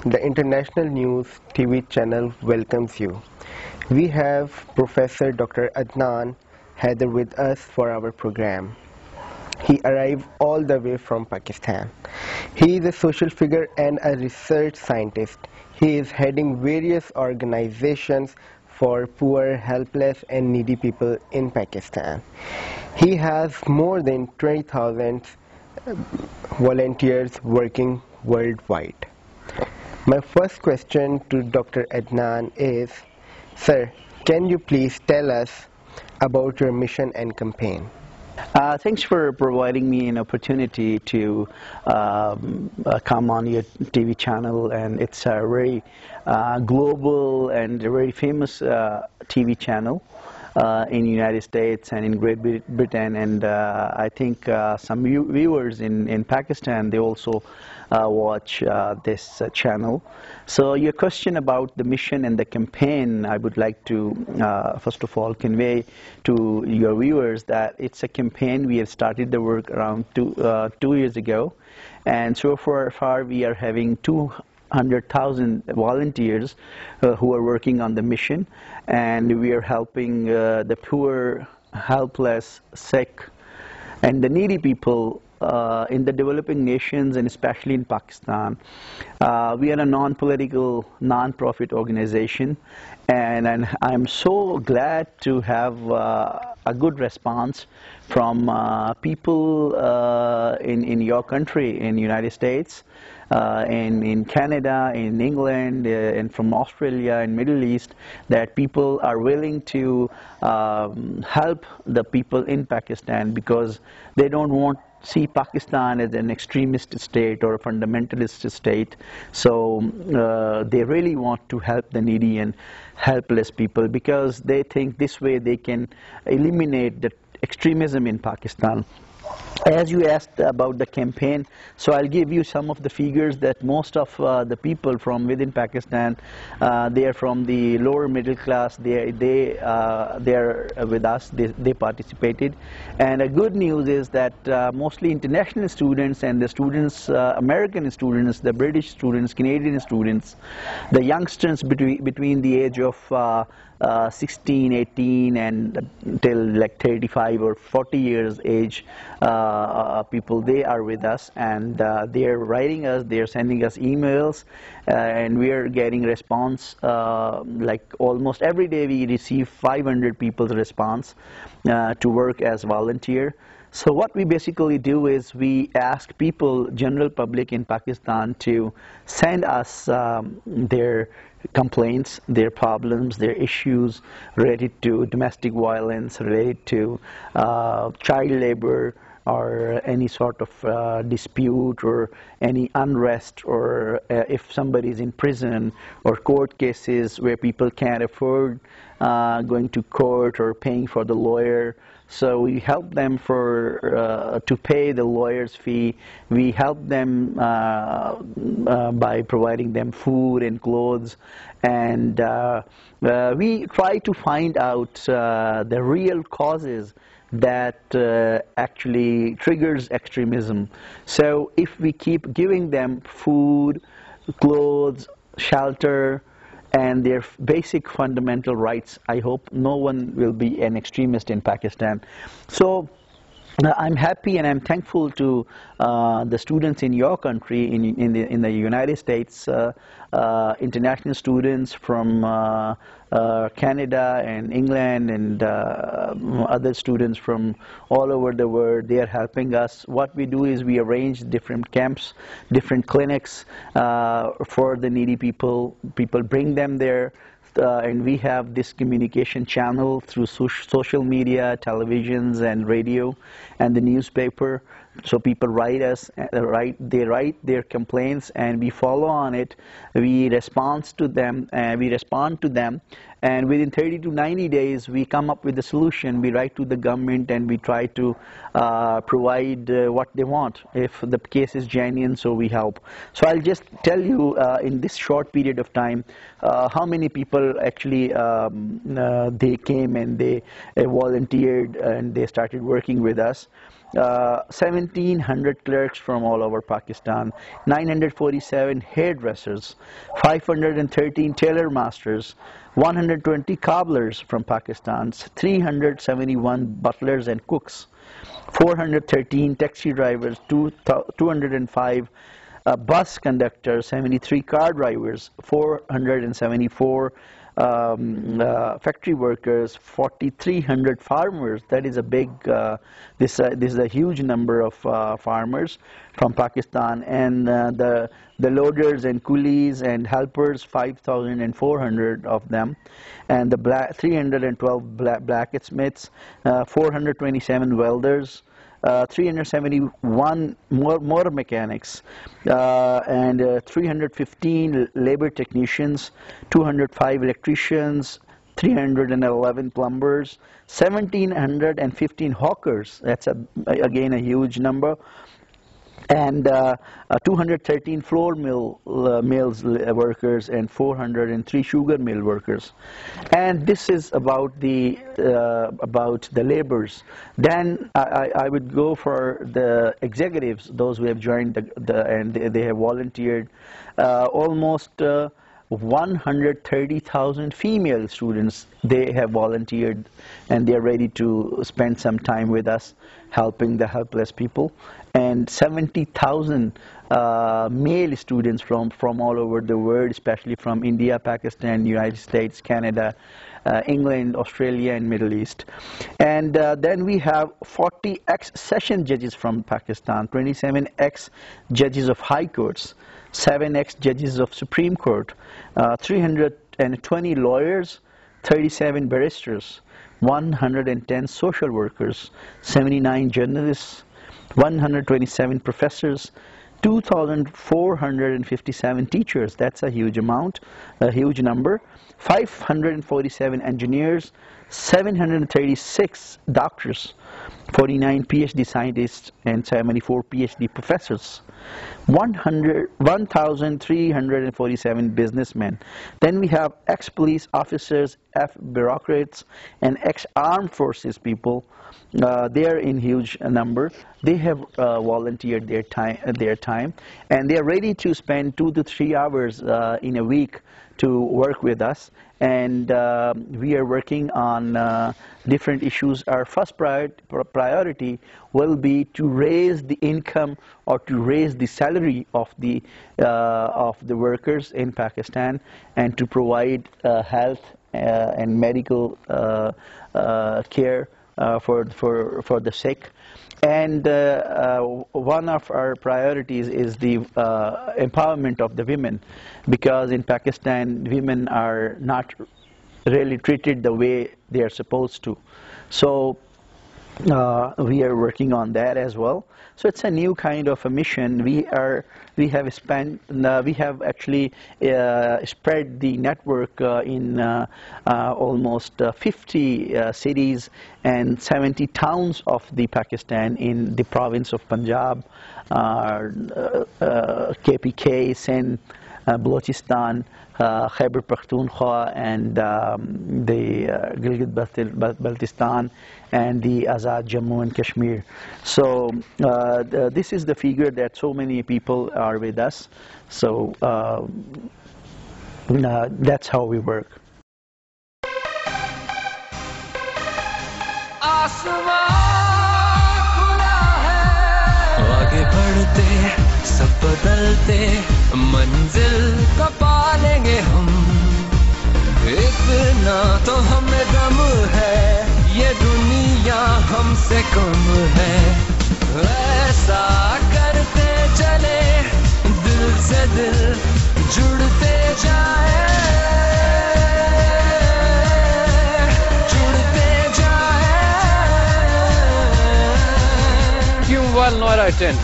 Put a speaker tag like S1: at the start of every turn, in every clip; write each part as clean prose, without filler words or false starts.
S1: The International News TV channel welcomes you. We have Professor Dr. Adnan Haider with us for our program. He arrived all the way from Pakistan. He is a social figure and a research scientist. He is heading various organizations for poor, helpless, and needy people in Pakistan. He has more than 20,000 volunteers working worldwide. My first question to Dr. Adnan is, Sir, can you please tell us about your mission and campaign?
S2: Thanks for providing me an opportunity to come on your TV channel, and it's a very global and a very famous TV channel in United States and in Great Britain, and I think some viewers in Pakistan, they also watch this channel. So your question about the mission and the campaign, I would like to first of all convey to your viewers that it's a campaign. We have started the work around 2 years ago, and so far we are having 200,000 volunteers who are working on the mission, and we are helping the poor, helpless, sick, and the needy people in the developing nations, and especially in Pakistan. We are a non-political, non-profit organization, and I'm so glad to have a good response from people in your country, in the United States, in Canada, in England, and from Australia and Middle East, that people are willing to help the people in Pakistan because they don't want see Pakistan as an extremist state or a fundamentalist state. So they really want to help the needy and helpless people because they think this way they can eliminate the extremism in Pakistan. As you asked about the campaign, so I'll give you some of the figures that most of the people from within Pakistan, they are from the lower middle class. They are with us. They participated, and a good news is that mostly international students and the students, American students, the British students, Canadian students, the youngsters between the age of 16, 18 and till like 35 or 40 years age people, they are with us, and they are writing us, they are sending us emails, and we are getting response like almost every day. We receive 500 people's response to work as volunteer. So what we basically do is we ask people, general public in Pakistan, to send us their complaints, their problems, their issues related to domestic violence, related to child labor, or any sort of dispute or any unrest, or if somebody is in prison, or court cases where people can't afford going to court or paying for the lawyer. So we help them to pay the lawyer's fee. We help them by providing them food and clothes, and we try to find out the real causes that actually triggers extremism. So if we keep giving them food, clothes, shelter, and their basic fundamental rights, I hope no one will be an extremist in Pakistan. So I'm happy and I'm thankful to the students in your country, in the United States, international students from Canada and England, and other students from all over the world. They are helping us. What we do is we arrange different camps, different clinics for the needy people. People bring them there. And we have this communication channel through social media, televisions, and radio, and the newspaper. So people write us, they write their complaints, and we follow on it. We respond to them, and within 30 to 90 days, we come up with a solution. We write to the government, and we try to provide what they want. If the case is genuine, so we help. So I'll just tell you in this short period of time how many people actually they came and they volunteered and they started working with us. 1,700 clerks from all over Pakistan, 947 hairdressers, 513 tailor masters, 120 cobblers from Pakistan, 371 butlers and cooks, 413 taxi drivers, 205 bus conductors, 73 car drivers, 474 factory workers, 4,300 farmers. That is a big, this is a huge number of farmers from Pakistan, and the loaders and coolies and helpers, 5,400 of them, and the 312 blacksmiths, 427 welders, 371 motor mechanics, and 315 labor technicians, 205 electricians, 311 plumbers, 1,715 hawkers. That's again a huge number. And 213 flour mills workers and 403 sugar mill workers. And this is about the laborers. Then I would go for the executives, those who have joined and they have volunteered. Almost 130,000 female students, they have volunteered, and they are ready to spend some time with us helping the helpless people. And 70,000 male students from all over the world, especially from India, Pakistan, United States, Canada, England, Australia, and Middle East. And then we have 40 ex-session judges from Pakistan, 27 ex-judges of high courts, 7 ex-judges of Supreme Court, 320 lawyers, 37 barristers, 110 social workers, 79 journalists, 127 professors, 2,457 teachers. That's a huge amount, a huge number. 547 engineers, 736 doctors, 49 PhD scientists, and 74 PhD professors. 1,347 businessmen. Then we have ex-police officers, ex-bureaucrats, and ex-armed forces people. They are in huge number. They have volunteered their time, and they are ready to spend 2 to 3 hours in a week to work with us. And we are working on different issues. Our first priority will be to raise the income or to raise the salary of the workers in Pakistan, and to provide health and medical care for the sick. And one of our priorities is the empowerment of the women, because in Pakistan women are not really treated the way they are supposed to. So we are working on that as well. So it's a new kind of a mission. We have actually spread the network in almost 50 cities and 70 towns of the Pakistan, in the province of Punjab, KPK, Sindh, Balochistan, Khyber Pakhtunkhwa, and the Gilgit-Baltistan, and the Azad Jammu and Kashmir. So this is the figure that so many people are with us. So that's how we work.
S3: आगे बढ़ते सब बदलते मंजिल को पालेंगे हम इतना तो हमें दम है ये दुनिया हमसे कम है ऐसा करते चले दिल से दिल जुड़ते जाए
S4: While Noida 10,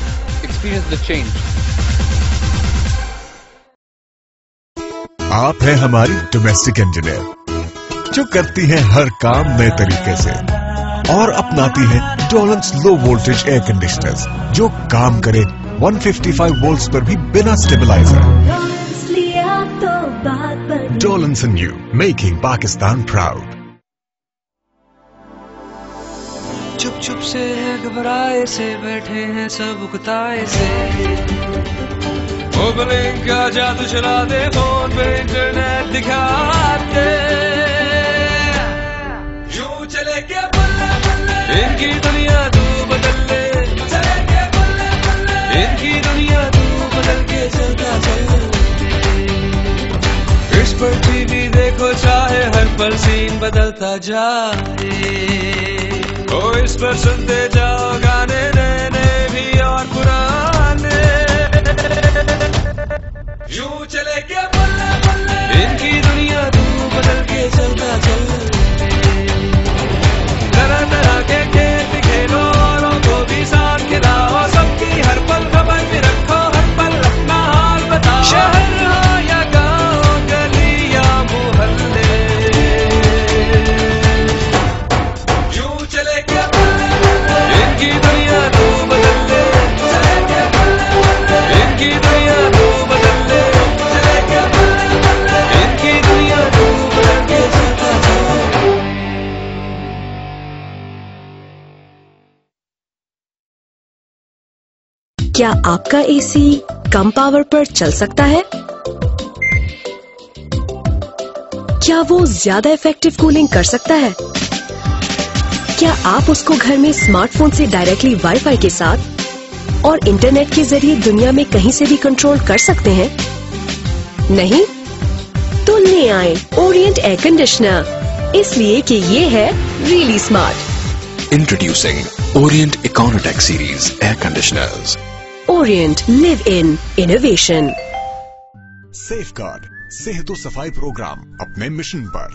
S4: experience the change.
S5: आप हैं हमारी डोमेस्टिक इंजीनियर जो करती है हर काम नए तरीके से और अपनाती है Dawlance low voltage air conditioners जो काम करे 155 वोल्ट्स पर भी बिना stabilizer. Dawlance and you, making Pakistan proud.
S3: चुप चुप से घबराए से बैठे हैं सब उकताए से। ओपनिंग का जादू चला दे फोन पे इंटरनेट दिखा दे, यूं चले के बल्ले बल्ले इनकी दुनिया तू बदल ले, चले के बल्ले बल्ले इनकी दुनिया तू बदल के चलता चल। इस पर टीवी देखो चाहे हर पल सीन बदलता जाए, ओ इस पर सुनते जाओ गाने नए नए भी और पुराने, यूं चले के बल्ले बल्ले इनकी दुनिया तू बदल के चलता चल। तरह तरह के खेल खेलो औरों को भी साथ खिलाओ, सबकी हर पल खबर भी रखो, हर पल अपना हाल बताओ। शहर हो या गाँव, गली या मोहल्ले, यूं चले के बल्ले बल्ले इनकी दुनिया तू बदल ले, चले के बल्ले बल्ले इनकी दुनिया तू बदल ले, चले के बल्ले बल्ले इनकी दुनिया तू बदल के चलता चल।
S6: क्या आपका एसी कम पावर पर चल सकता है? क्या वो ज्यादा इफेक्टिव कूलिंग कर सकता है? क्या आप उसको घर में स्मार्टफोन से डायरेक्टली वाईफाई के साथ और इंटरनेट के जरिए दुनिया में कहीं से भी कंट्रोल कर सकते हैं? नहीं? तो ले आए ओरिएंट एयर कंडीशनर, इसलिए कि ये है really smart.
S7: Introducing Orient Econotech Series Air Conditioners.
S6: Orient, live in innovation.
S5: Safeguard सेहत और सफाई प्रोग्राम अपने मिशन पर।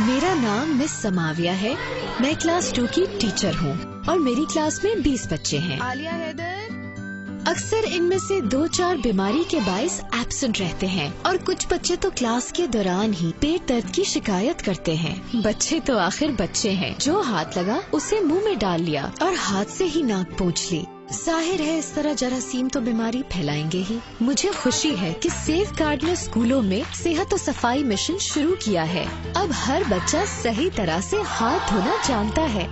S8: मेरा नाम मिस समाविया है। मैं क्लास 2 की टीचर हूँ और मेरी क्लास में 20 बच्चे हैं। आलिया, हैदर। अक्सर इनमें से 2-4 बीमारी के बायस एब्सेंट रहते हैं और कुछ बच्चे तो क्लास के दौरान ही पेट दर्द की शिकायत करते हैं। बच्चे तो आखिर बच्चे हैं, जो हाथ लगा उसे मुंह में डाल लिया और हाथ से ही नाक पोंछ ली। जाहिर है इस तरह जरासीम तो बीमारी फैलाएंगे ही। मुझे खुशी है कि सेफगार्ड ने स्कूलों में सेहत और सफाई मिशन शुरू किया है। अब हर बच्चा सही तरह से हाथ धोना जानता है।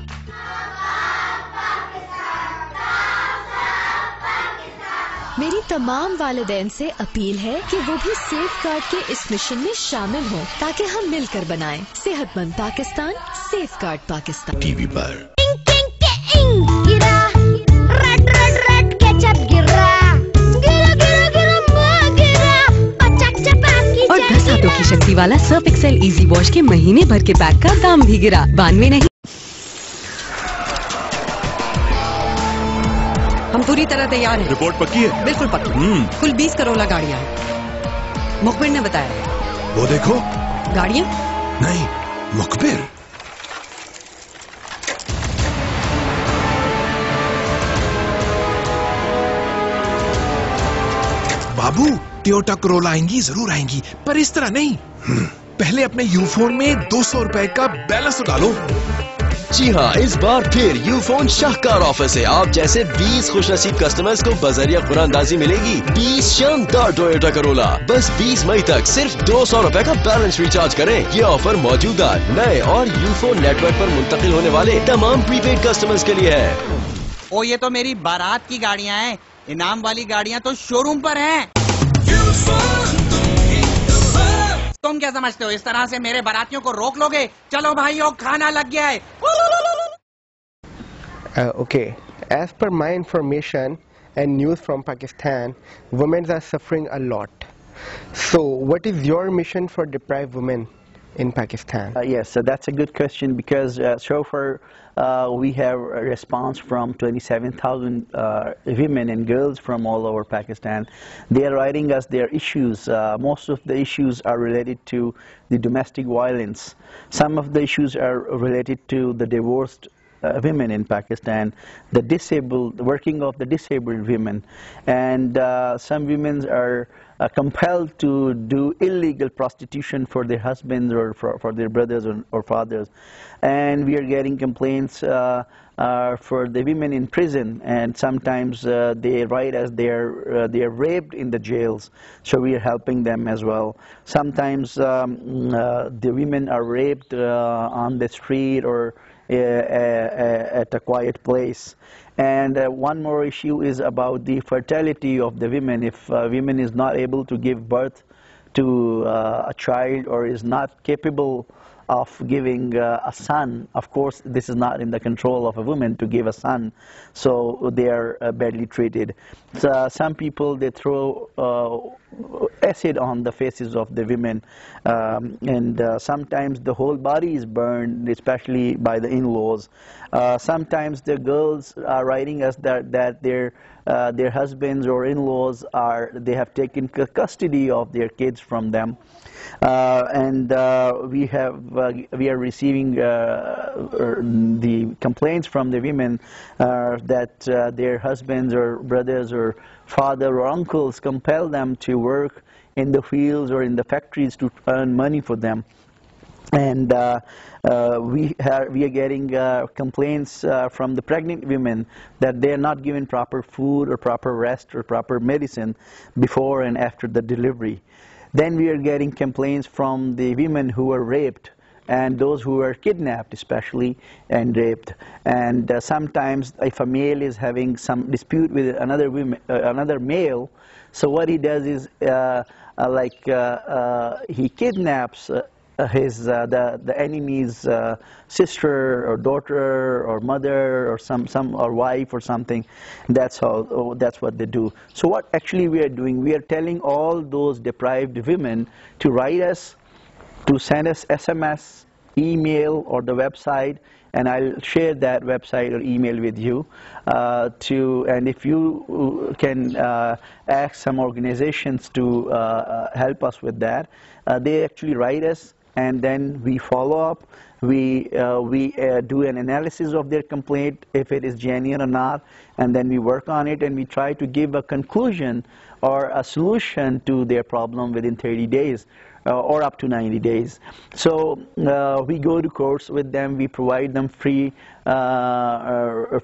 S8: मेरी तमाम वालिदैन से अपील है कि वो भी सेफगार्ड के इस मिशन में शामिल हों, ताकि हम मिलकर बनाएं सेहतमंद पाकिस्तान, सेफगार्ड पाकिस्तान।
S7: टीवी पर
S6: और 10 हाथों की शक्ति वाला सर्फ एक्सेल इजी वॉश के महीने भर के पैक का दाम भी गिरा 92 नहीं।
S9: हम पूरी तरह तैयार हैं।
S5: रिपोर्ट पक्की है?
S9: बिल्कुल पक्की। कुल 20 करोड़ गाड़ियाँ हैं, मुखबिर ने बताया।
S5: वो देखो।
S9: गाड़ियाँ?
S5: नहीं, मुखबिर। बाबू, टोयोटा करोला आएंगी, जरूर आएंगी, पर इस तरह नहीं। पहले अपने यूफोन में 200 रुपए का बैलेंस तो डालो।
S10: जी हाँ, इस बार फिर यूफोन शाहकार ऑफर से आप जैसे 20 खुशनसीब कस्टमर्स को बजरिया कुरानदाजी मिलेगी 20 शानदार टोयोटा करोला। बस 20 मई तक सिर्फ 200 रुपए का बैलेंस रिचार्ज करें। ये ऑफर मौजूदा नए और यूफोन नेटवर्क पर मुंतकिल होने वाले तमाम प्रीपेड कस्टमर्स के लिए है।
S11: ओ, ये तो मेरी बारात की गाड़ियाँ हैं। इनाम वाली गाड़ियाँ तो शोरूम पर हैं। तुम क्या समझते हो, इस तरह से मेरे बारातियों को रोक लोगे? चलो भाइयों, खाना लग गया है।
S1: Okay, as per my information and news from Pakistan, women are suffering a lot. So, what is your mission for deprived women in Pakistan?
S2: Yes, so that's a good question because so far we have a response from 27,000 women and girls from all over Pakistan. They are writing us their issues. Most of the issues are related to the domestic violence. Some of the issues are related to the divorced women in Pakistan, the disabled, working of the disabled women, and some women are compelled to do illegal prostitution for their husbands or for their brothers or fathers. And we are getting complaints for the women in prison, and sometimes they write as they are raped in the jails, so we are helping them as well. Sometimes the women are raped on the street or at a quiet place. And one more issue is about the fertility of the women. If women is not able to give birth to a child or is not capable of giving a son, of course this is not in the control of a woman to give a son, so they are badly treated. So, some people, they throw acid on the faces of the women, and sometimes the whole body is burned, especially by the in-laws. Sometimes the girls are writing us that their husbands or in-laws they have taken custody of their kids from them. And we are receiving the complaints from the women that their husbands or brothers or father or uncles compel them to work in the fields or in the factories to earn money for them. And we are getting complaints from the pregnant women that they are not given proper food or proper rest or proper medicine before and after the delivery. Then we are getting complaints from the women who were raped and those who were kidnapped especially and raped. And sometimes if a male is having some dispute with another male, so what he does is he kidnaps the enemy's sister or daughter or mother or or wife or something. That's what they do. So what actually we are doing, we are telling all those deprived women to write us, to send us SMS, email, or the website, and I'll share that website or email with you. And if you can ask some organizations to help us with that, they actually write us, and then we follow up. We do an analysis of their complaint, if it is genuine or not, and then we work on it, and we try to give a conclusion or a solution to their problem within 30 days. Or up to 90 days. So we go to courts with them. We provide them free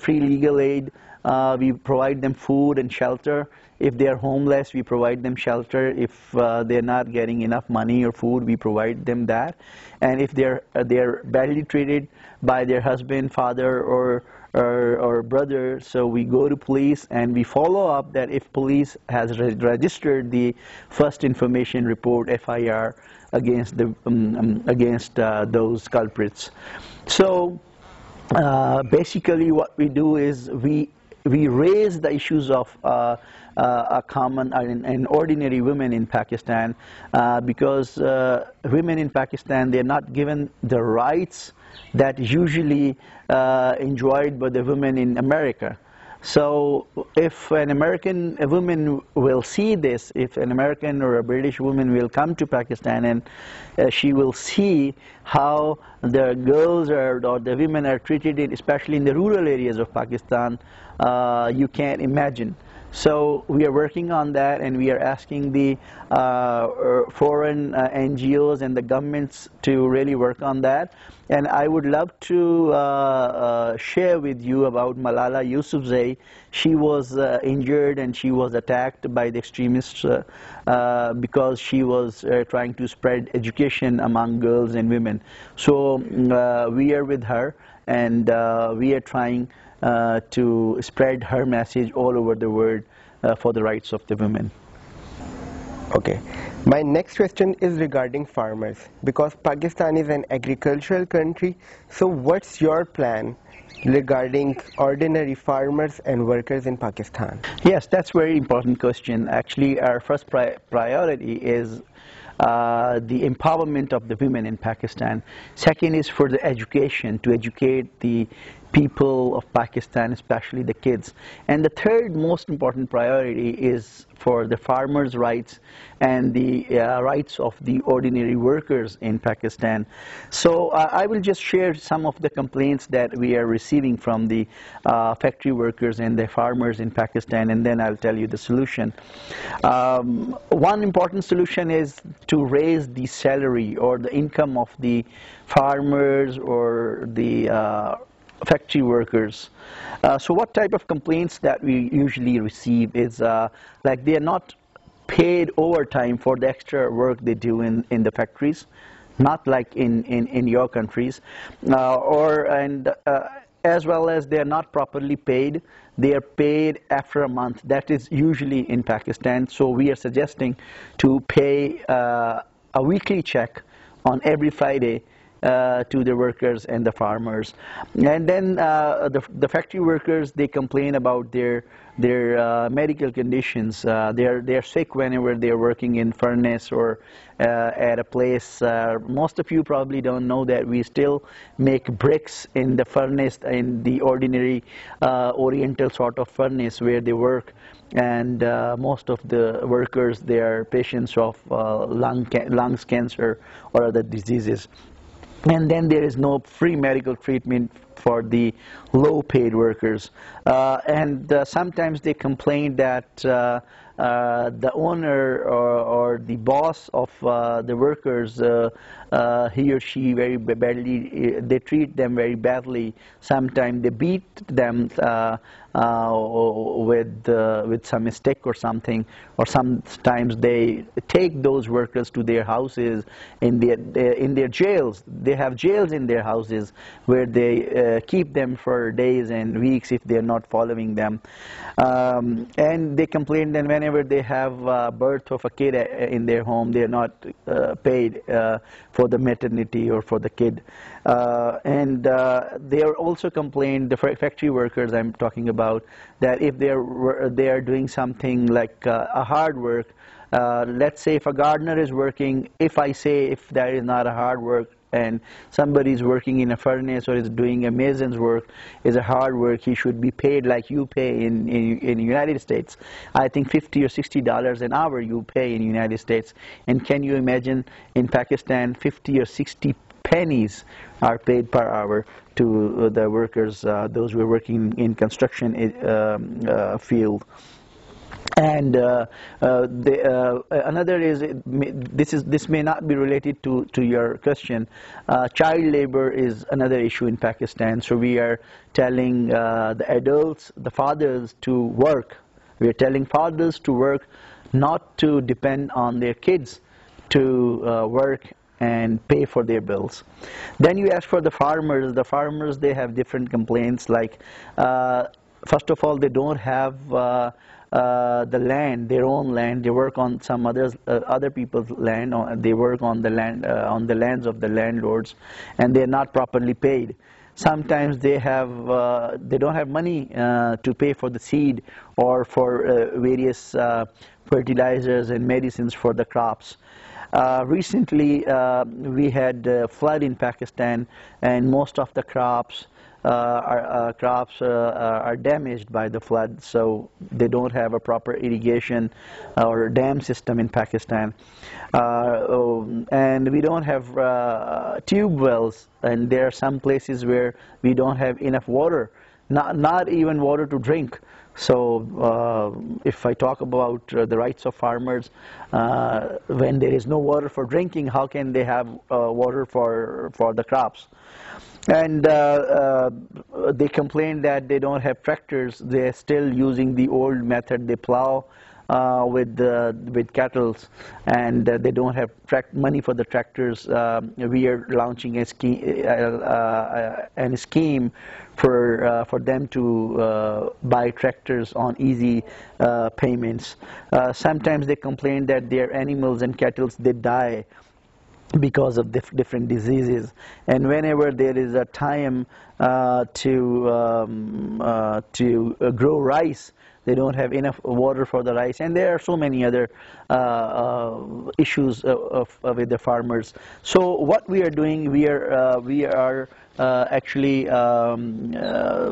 S2: legal aid. We provide them food and shelter. If they are homeless, we provide them shelter. If they're not getting enough money or food, we provide them that. And if they're badly treated by their husband, father, or brother, so we go to police and we follow up that if police has registered the first information report, FIR, against those culprits. So basically what we do is we raise the issues of a common and ordinary women in Pakistan, because women in Pakistan, they're not given the rights that usually enjoyed by the women in America. So if an American woman will see this, if an American or a British woman will come to Pakistan and she will see how the girls or the women are treated, especially in the rural areas of Pakistan, you can't imagine. So we are working on that, and we are asking the foreign NGOs and the governments to really work on that. And I would love to share with you about Malala Yousafzai. She was injured and she was attacked by the extremists because she was trying to spread education among girls and women. So we are with her, and we are trying to spread her message all over the world for the rights of the women.
S1: Okay. My next question is regarding farmers, because Pakistan is an agricultural country. So what's your plan regarding ordinary farmers and workers in Pakistan?
S2: Yes, that's a very important question. Actually, our first priority is the empowerment of the women in Pakistan. Second is for the education, to educate the people of Pakistan, especially the kids. And the third most important priority is for the farmers' rights and the rights of the ordinary workers in Pakistan. So I will just share some of the complaints that we are receiving from the factory workers and the farmers in Pakistan, and then I'll tell you the solution. One important solution is to raise the salary or the income of the farmers or the factory workers. So what type of complaints that we usually receive is like they are not paid overtime for the extra work they do in the factories. not like in your countries, as well as they are not properly paid. They are paid after a month. That is usually in Pakistan. So we are suggesting to pay a weekly check on every Friday to the workers and the farmers. And then the factory workers, they complain about their medical conditions. They're sick whenever they're working in furnace or at a place. Most of you probably don't know that we still make bricks in the furnace, in the ordinary oriental sort of furnace where they work. And most of the workers, they are patients of lungs cancer or other diseases. And then there is no free medical treatment for the low-paid workers. And sometimes they complain that the owner or the boss of the workers, he or she very badly, they treat them very badly. Sometimes they beat them with some stick or something, or sometimes they take those workers to their houses in their jails. They have jails in their houses where they keep them for days and weeks if they're not following them. And they complain that whenever they have birth of a kid in their home, they're not paid for the maternity or for the kid. And they are also complained, the factory workers I'm talking about, that if they are doing something like a hard work, let's say if a gardener is working, if that is not a hard work, and somebody is working in a furnace or is doing a mason's work, is a hard work, he should be paid like you pay in the United States. I think $50 or $60 an hour you pay in the United States. And can you imagine in Pakistan 50 or 60 pennies are paid per hour to the workers, those who are working in construction field. And another is, this may not be related to your question. Child labor is another issue in Pakistan. So we are telling the adults, the fathers, to work. We are telling fathers to work, not to depend on their kids to work and pay for their bills. Then you ask for the farmers. The farmers, they have different complaints. Like, first of all, they don't have the land, their own land. They work on some other people's land. They work on the land, on the lands of the landlords, and they're not properly paid. Sometimes they don't have money to pay for the seed or for various fertilizers and medicines for the crops. Recently, we had flood in Pakistan, and most of the crops are damaged by the flood, so they don't have a proper irrigation or dam system in Pakistan. And we don't have tube wells, and there are some places where we don't have enough water, not even water to drink. So if I talk about the rights of farmers, when there is no water for drinking, how can they have water for the crops? And they complain that they don't have tractors. They're still using the old method. They plow with cattle, and they don't have money for the tractors. We are launching a scheme for them to buy tractors on easy payments. Sometimes they complain that their animals and cattle, they die because of different diseases, and whenever there is a time to grow rice, they don't have enough water for the rice, and there are so many other issues with the farmers. So what we are doing, we are actually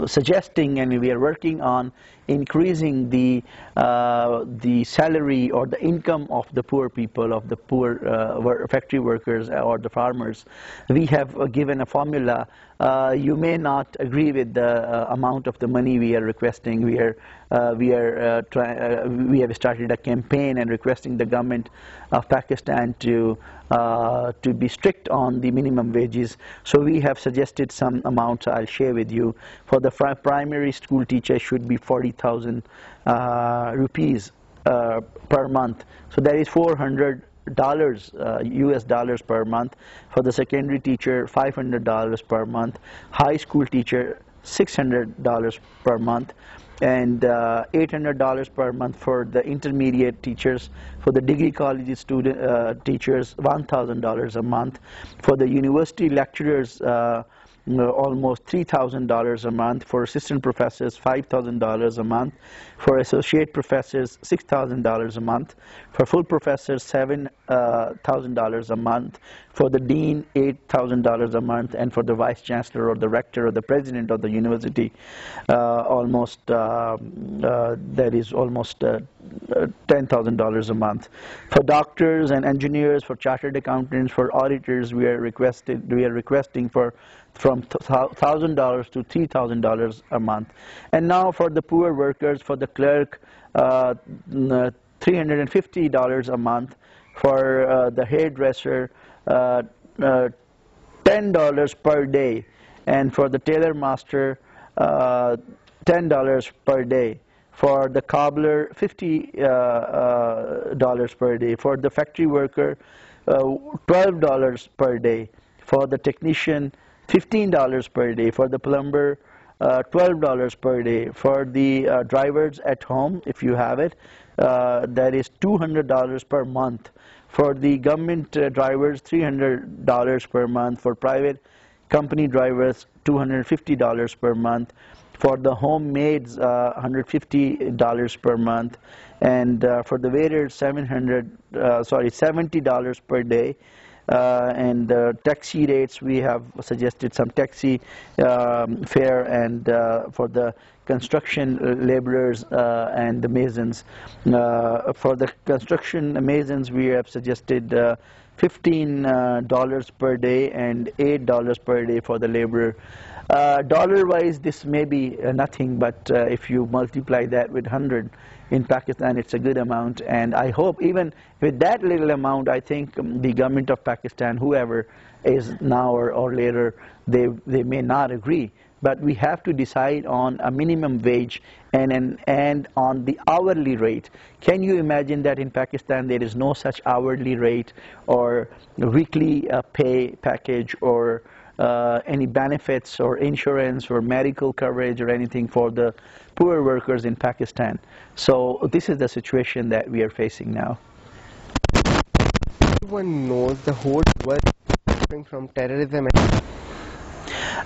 S2: suggesting, and we are working on increasing the salary or the income of the poor people, of the poor factory workers or the farmers. We have given a formula. You may not agree with the amount of the money we are requesting. We have started a campaign and requesting the government of Pakistan to be strict on the minimum wages. So we have suggested some amounts I'll share with you. For the primary school teacher, should be 40,000 rupees per month. So that is 400 dollars, US dollars per month. For the secondary teacher, $500 per month. High school teacher, $600 per month, and $800 per month for the intermediate teachers. For the degree college student teachers, $1,000 a month. For the university lecturers, almost $3,000 a month. For assistant professors, $5,000 a month. For associate professors, $6,000 a month. For full professors, $7,000 a month. For the dean, $8,000 a month. And for the vice chancellor or the rector or the president of the university, that is almost $10,000 a month. For doctors and engineers, for chartered accountants, for auditors, we are requesting from $1,000 to $3,000 a month. And now for the poor workers, for the clerk, $350 a month. For the hairdresser, $10 per day. And for the tailor master, $10 per day. For the cobbler, $50 per day. For the factory worker, $12 per day. For the technician, $15 per day. For the plumber, $12 per day. For the drivers at home, if you have it, that is $200 per month. For the government drivers, $300 per month. For private company drivers, $250 per month. For the home maids, $150 per month. And for the waiters, $70 per day. And taxi rates, we have suggested some taxi fare, and for the construction laborers and the masons. For the construction masons, we have suggested $15 per day and $8 per day for the laborer. Dollar-wise, this may be nothing, but if you multiply that with 100 in Pakistan, it's a good amount. And I hope even with that little amount, I think the government of Pakistan, whoever is now or later, they may not agree. But we have to decide on a minimum wage and on the hourly rate. Can you imagine that in Pakistan there is no such hourly rate or weekly pay package or any benefits or insurance or medical coverage or anything for the poor workers in Pakistan? So this is the situation that we are facing now.
S1: Everyone knows the whole world is suffering from terrorism.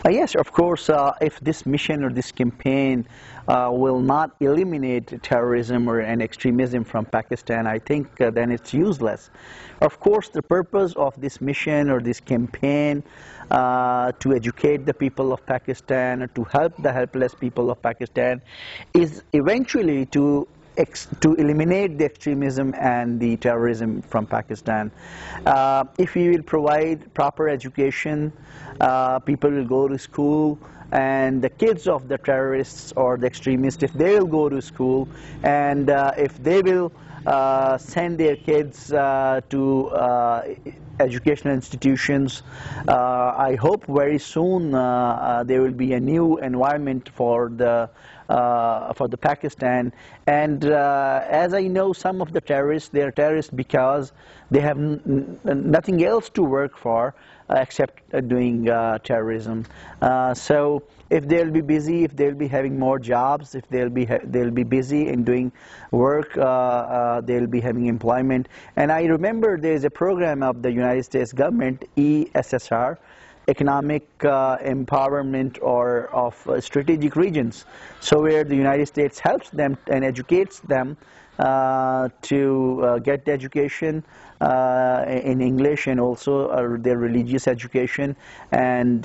S2: Yes, of course, if this mission or this campaign will not eliminate terrorism or and extremism from Pakistan, I think then it's useless. Of course, the purpose of this mission or this campaign to educate the people of Pakistan or to help the helpless people of Pakistan is eventually to eliminate the extremism and the terrorism from Pakistan. If we will provide proper education, people will go to school, and the kids of the terrorists or the extremists, if they will go to school, and if they will send their kids to educational institutions, I hope very soon there will be a new environment for the Pakistan. And as I know, some of the terrorists, they are terrorists because they have nothing else to work for except doing terrorism. So if they'll be busy, if they'll be having more jobs, if they'll be busy in doing work, they'll be having employment. And I remember there's a program of the United States government, ESSR, Economic Empowerment or of Strategic Regions, so where the United States helps them and educates them to get education in English, and also their religious education, and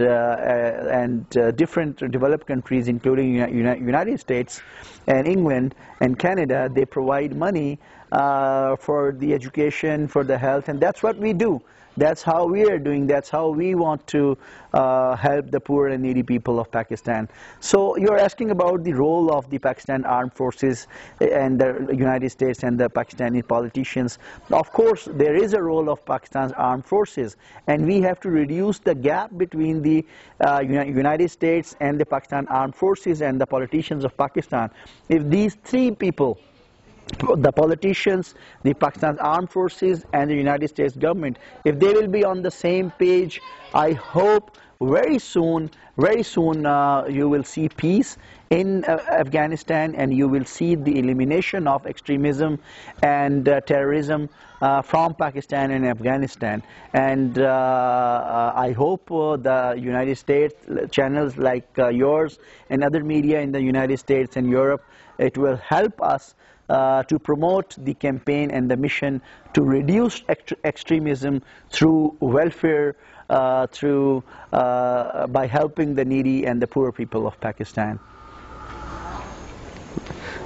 S2: different developed countries, including United States and England and Canada, they provide money for the education, for the health, and that's what we do. That's how we are doing. That's how we want to help the poor and needy people of Pakistan. So you're asking about the role of the Pakistan Armed Forces and the United States and the Pakistani politicians. Of course, there is a role of Pakistan's armed forces, and we have to reduce the gap between the United States and the Pakistan Armed Forces and the politicians of Pakistan. If these three people the politicians, the Pakistan's armed forces, and the United States government, if they will be on the same page, I hope very soon you will see peace in Afghanistan, and you will see the elimination of extremism and terrorism from Pakistan and Afghanistan. And I hope the United States channels like yours and other media in the United States and Europe, it will help us to promote the campaign and the mission to reduce extremism through welfare, by helping the needy and the poor people of Pakistan.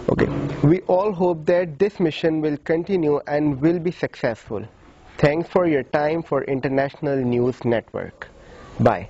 S1: Okay, we all hope that this mission will continue and will be successful. Thanks for your time for International News Network. Bye.